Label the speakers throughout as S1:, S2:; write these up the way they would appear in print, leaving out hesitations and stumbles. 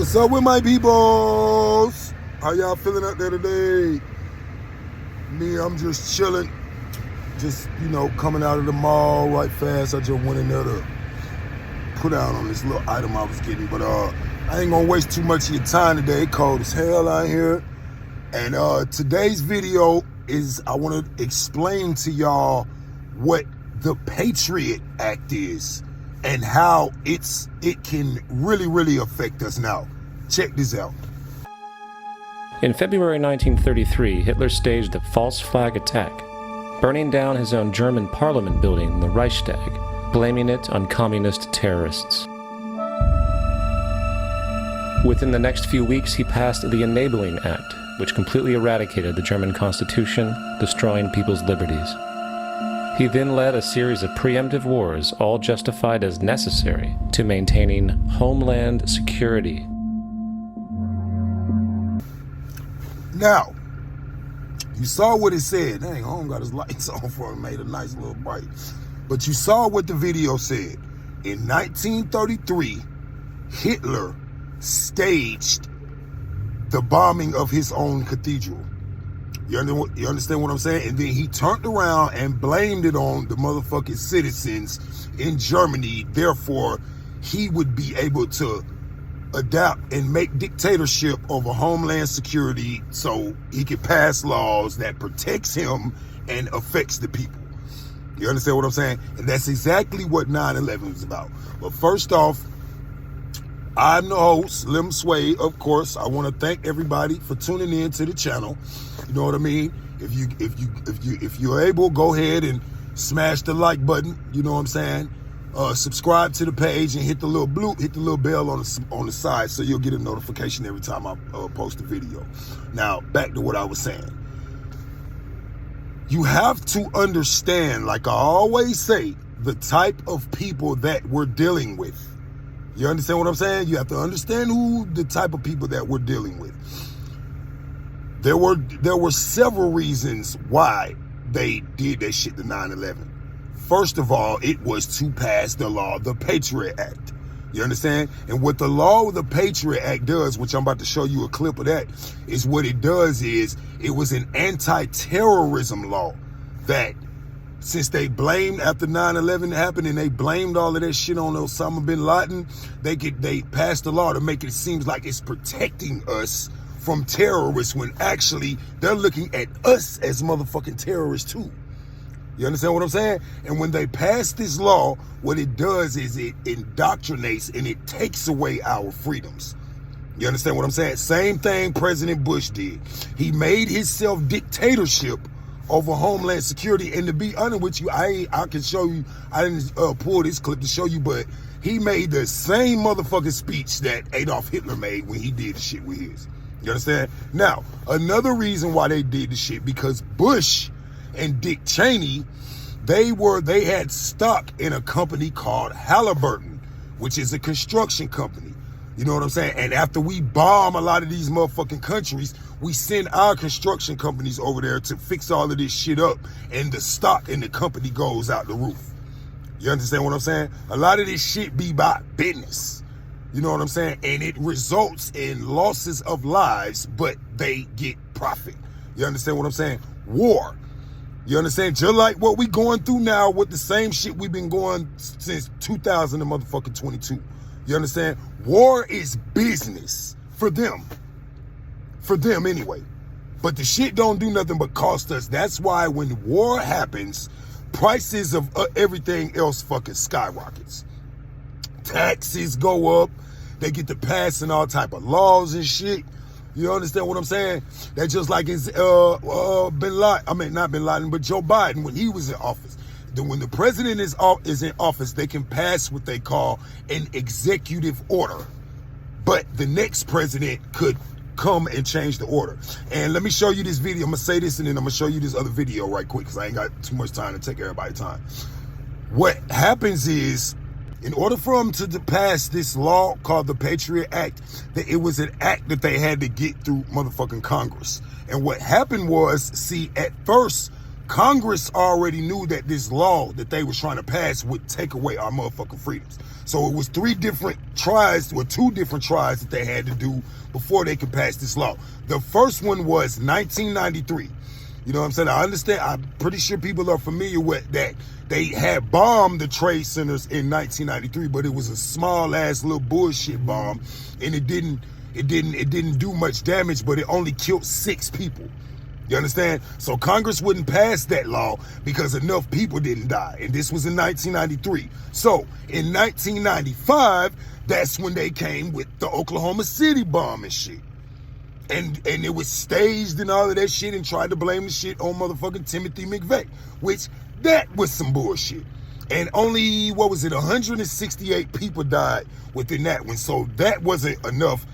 S1: What's up with my peoples? How y'all feeling out there today? Me, I'm just chilling. Just, coming out of the mall right fast. I just went in there to put out on this little item I was getting. But I ain't gonna waste too much of your time today. Cold as hell out here. And today's video is I want to explain to y'all what the PATRIOT Act is and how it can really affect us now. Check this out.
S2: In February 1933, Hitler staged a false flag attack, burning down his own German parliament building, the Reichstag, blaming it on communist terrorists. Within the next few weeks, he passed the Enabling Act, which completely eradicated the German Constitution, destroying people's liberties. He then led a series of preemptive wars, all justified as necessary to maintaining homeland security.
S1: Now, you saw what it said. Dang, Home got his lights on for him, made a nice little bright. But you saw what the video said. In 1933, Hitler staged the bombing of his own cathedral. You understand what I'm saying? And then he turned around and blamed it on the motherfucking citizens in Germany. Therefore, he would be able to adapt and make dictatorship over homeland security so he could pass laws that protects him and affects the people. You understand what I'm saying? And that's exactly what 9/11 is about. But first off, I'm the host, Slim Sway. Of course, I want to thank everybody for tuning in to the channel. You know what I mean? If you're able, go ahead and smash the like button. You know what I'm saying? Subscribe to the page and hit the little bell on the side so you'll get a notification every time I post a video. Now, back to what I was saying. You have to understand, like I always say, the type of people that we're dealing with. You understand what I'm saying? You have to understand the type of people that we're dealing with. There were several reasons why they did that shit to 9/11. First of all, it was to pass the law, the PATRIOT Act. You understand? And what the law of the PATRIOT Act does, which I'm about to show you a clip of that, is what it does is it was an anti-terrorism law that, since they blamed after 9/11 happened and they blamed all of that shit on Osama bin Laden, they passed the law to make it seem like it's protecting us from terrorists when actually they're looking at us as motherfucking terrorists too. You understand what I'm saying? And when they pass this law, what it does is it indoctrinates and it takes away our freedoms. You understand what I'm saying? Same thing President Bush did. He made himself dictatorship over homeland security. And to be honest with you, I can show you, I didn't pull this clip to show you, but he made the same motherfucking speech that Adolf Hitler made when he did the shit with his. You understand? Now, another reason why they did the shit, because Bush and Dick Cheney, they had stock in a company called Halliburton, which is a construction company. You know what I'm saying? And after we bomb a lot of these motherfucking countries, we send our construction companies over there to fix all of this shit up, and the stock in the company goes out the roof. You understand what I'm saying? A lot of this shit be by business. You know what I'm saying? And it results in losses of lives, but they get profit. You understand what I'm saying? War. You understand? Just like what we going through now with the same shit we've been going since 2022. You understand? War is business for them. For them anyway. But the shit don't do nothing but cost us. That's why when war happens, prices of everything else fucking skyrockets. Taxes go up. They get to passing all type of laws and shit. You understand what I'm saying? That's just like it's not Bin Laden, but Joe Biden when he was in office. When the president is in office, they can pass what they call an executive order. But the next president could come and change the order. And let me show you this video. I'm gonna say this and then I'm gonna show you this other video right quick because I ain't got too much time to take everybody's time. What happens is, in order for them to pass this law called the PATRIOT Act, that it was an act that they had to get through motherfucking Congress. And what happened was, see, at first, Congress already knew that this law that they was trying to pass would take away our motherfucking freedoms. So it was 3 different tries, or 2 different tries that they had to do before they could pass this law. The first one was 1993. You know what I'm saying? I understand. I'm pretty sure people are familiar with that. They had bombed the trade centers in 1993, but it was a small ass little bullshit bomb, and it didn't do much damage, but it only killed 6 people. You understand? So Congress wouldn't pass that law because enough people didn't die. And this was in 1993. So in 1995, that's when they came with the Oklahoma City bomb and shit. And it was staged and all of that shit, and tried to blame the shit on motherfucking Timothy McVeigh, which that was some bullshit. And only, 168 people died within that one. So that wasn't enough.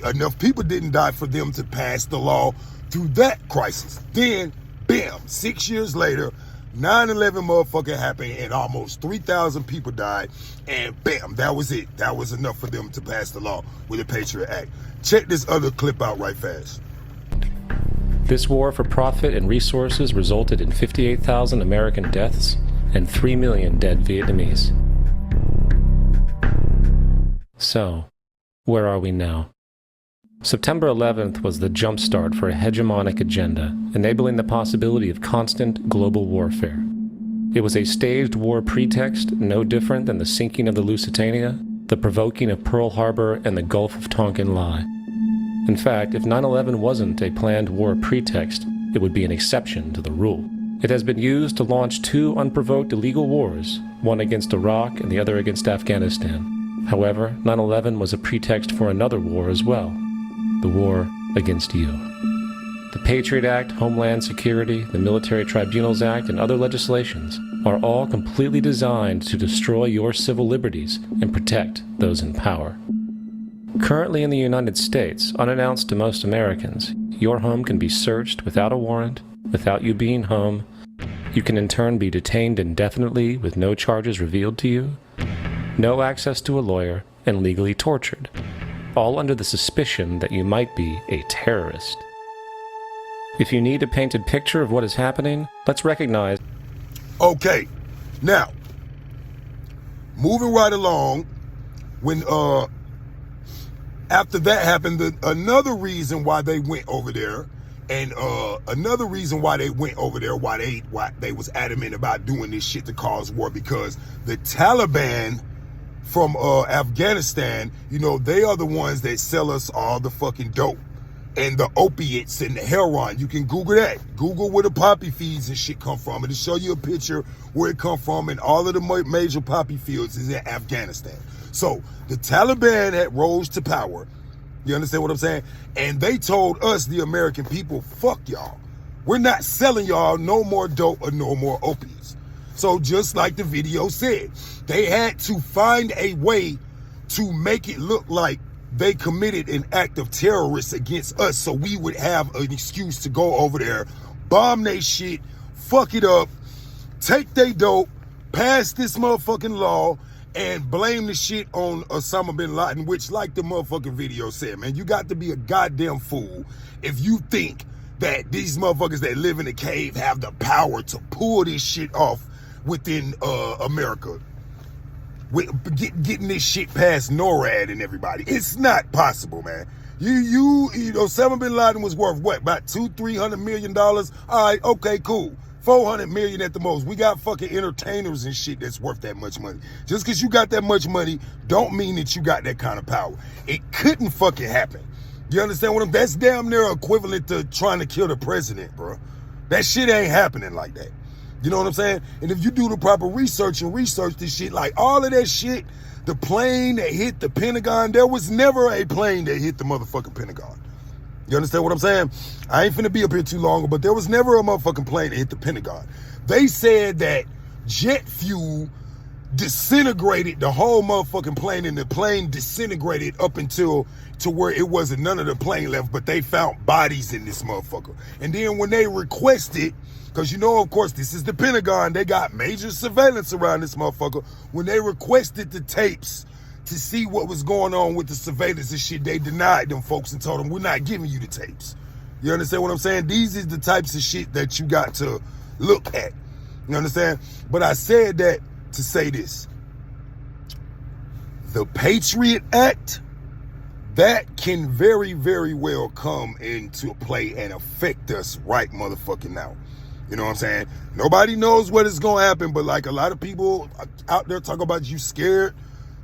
S1: Enough people didn't die for them to pass the law through that crisis. Then, bam, 6 years later, 9/11 motherfucker happened, and almost 3,000 people died, and bam, that was it. That was enough for them to pass the law with the Patriot Act. Check this other clip out right fast.
S2: This war for profit and resources resulted in 58,000 American deaths and 3 million dead Vietnamese. So, where are we now? September 11th was the jumpstart for a hegemonic agenda, enabling the possibility of constant global warfare. It was a staged war pretext, no different than the sinking of the Lusitania, the provoking of Pearl Harbor, and the Gulf of Tonkin lie. In fact, if 9/11 wasn't a planned war pretext, it would be an exception to the rule. It has been used to launch 2 unprovoked illegal wars, one against Iraq and the other against Afghanistan. However, 9/11 was a pretext for another war as well. The war against you. The Patriot Act, Homeland Security, the Military Tribunals Act, and other legislations are all completely designed to destroy your civil liberties and protect those in power. Currently in the United States, unannounced to most Americans, your home can be searched without a warrant, without you being home. You can in turn be detained indefinitely with no charges revealed to you, no access to a lawyer, and legally tortured, all under the suspicion that you might be a terrorist. If you need a painted picture of what is happening, let's recognize...
S1: Okay, now, moving right along, when after that happened, another reason why they went over there, and another reason why they went over there, why they was adamant about doing this shit to cause war, because the Taliban from Afghanistan, you know, they are the ones that sell us all the fucking dope and the opiates and the heroin. You can Google that. Google where the poppy fields and shit come from. It'll show you a picture where it come from, and all of the major poppy fields is in Afghanistan. So the Taliban had rose to power. You understand what I'm saying? And they told us, the American people, fuck y'all. We're not selling y'all no more dope or no more opiates. So just like the video said, they had to find a way to make it look like they committed an act of terrorists against us, so we would have an excuse to go over there, bomb they shit, fuck it up, take they dope, pass this motherfucking law, and blame the shit on Osama bin Laden, which, like the motherfucking video said, man, you got to be a goddamn fool if you think that these motherfuckers that live in a cave have the power to pull this shit off within America, with getting this shit past NORAD and everybody. It's not possible, man. You know, Osama bin Laden was worth what, about $200-300 million? All right, okay, cool. 400 million at the most. We got fucking entertainers and shit that's worth that much money. Just because you got that much money don't mean that you got that kind of power. It couldn't fucking happen. You understand what I'm... That's damn near equivalent to trying to kill the president, bro. That shit ain't happening like that. You know what I'm saying? And if you do the proper research and research this shit, like all of that shit, the plane that hit the Pentagon, there was never a plane that hit the motherfucking Pentagon. You understand what I'm saying? I ain't finna be up here too long, but there was never a motherfucking plane that hit the Pentagon. They said that jet fuel disintegrated the whole motherfucking plane, and the plane disintegrated up until to where it wasn't none of the plane left, but they found bodies in this motherfucker. And then when they requested, because you know, of course, this is the Pentagon, they got major surveillance around this motherfucker. When they requested the tapes to see what was going on with the surveillance and shit, they denied them folks and told them, we're not giving you the tapes. You understand what I'm saying? These is the types of shit that you got to look at. You understand? But I said that to say this. the Patriot Act, that can very, very well come into play and affect us right motherfucking now. You know what I'm saying? Nobody knows what is going to happen, but like a lot of people out there talk about you scared,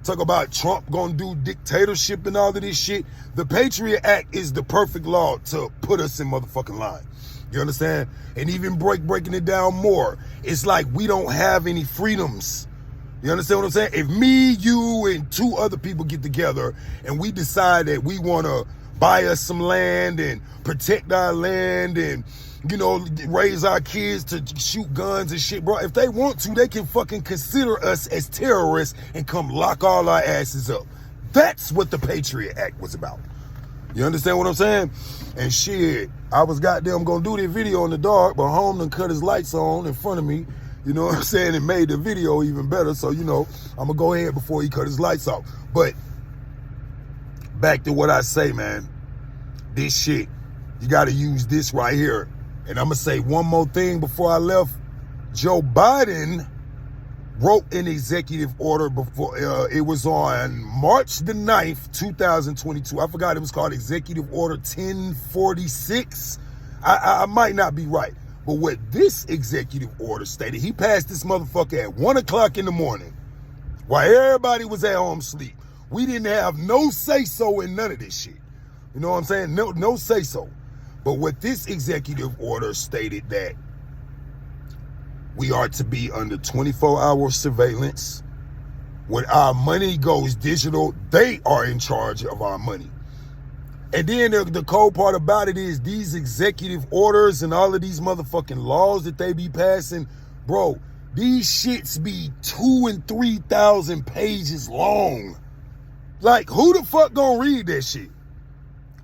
S1: talk about Trump going to do dictatorship and all of this shit. The Patriot Act is the perfect law to put us in motherfucking line. You understand? And even breaking it down more, it's like we don't have any freedoms. You understand what I'm saying? If me, you, and 2 other people get together and we decide that we want to buy us some land and protect our land and, you know, raise our kids to shoot guns and shit, bro, if they want to, they can fucking consider us as terrorists and come lock all our asses up. That's what the Patriot Act was about. You understand what I'm saying? And shit, I was goddamn gonna do this video in the dark, but home done cut his lights on in front of me. You know what I'm saying? It made the video even better. So, you know, I'm going to go ahead before he cut his lights off. But back to what I say, man. This shit, you got to use this right here. And I'm going to say one more thing before I left. Joe Biden wrote an executive order before. It was on March the 9th, 2022. I forgot it was called Executive Order 1046. I might not be right. But what this executive order stated, he passed this motherfucker at 1 o'clock in the morning while everybody was at home sleep. We didn't have no say-so in none of this shit. You know what I'm saying? No say-so. But what this executive order stated that we are to be under 24-hour surveillance. When our money goes digital, they are in charge of our money. And then the cold part about it is these executive orders and all of these motherfucking laws that they be passing, bro, these shits be 2,000 and 3,000 pages long. Like, who the fuck gonna read that shit?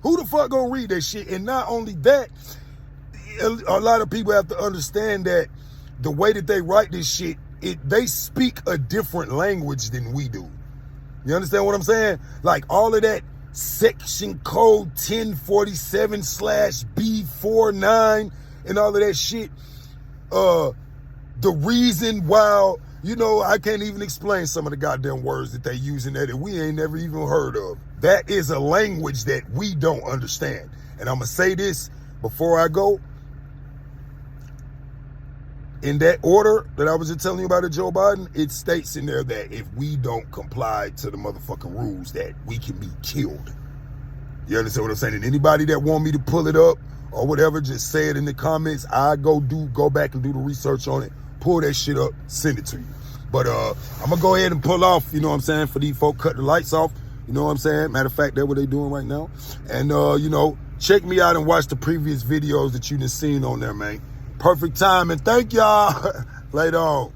S1: Who the fuck gonna read that shit? And not only that, a lot of people have to understand that the way that they write this shit, they speak a different language than we do. You understand what I'm saying? Like all of that section code 1047/B49 and all of that shit. The reason why, you know, I can't even explain some of the goddamn words that they use in there that we ain't never even heard of. That is a language that we don't understand. And I'm going to say this before I go. In that order that I was just telling you about, Joe Biden, it states in there that if we don't comply to the motherfucking rules, that we can be killed. You understand what I'm saying? And anybody that want me to pull it up or whatever, just say it in the comments. I go back and do the research on it, pull that shit up, send it to you. But I'm gonna go ahead and pull off, you know what I'm saying, for these folk cut the lights off. You know what I'm saying? Matter of fact, that's what they doing right now. And you know, check me out and watch the previous videos that you done seen on there, man. Perfect time, and thank y'all. Later on.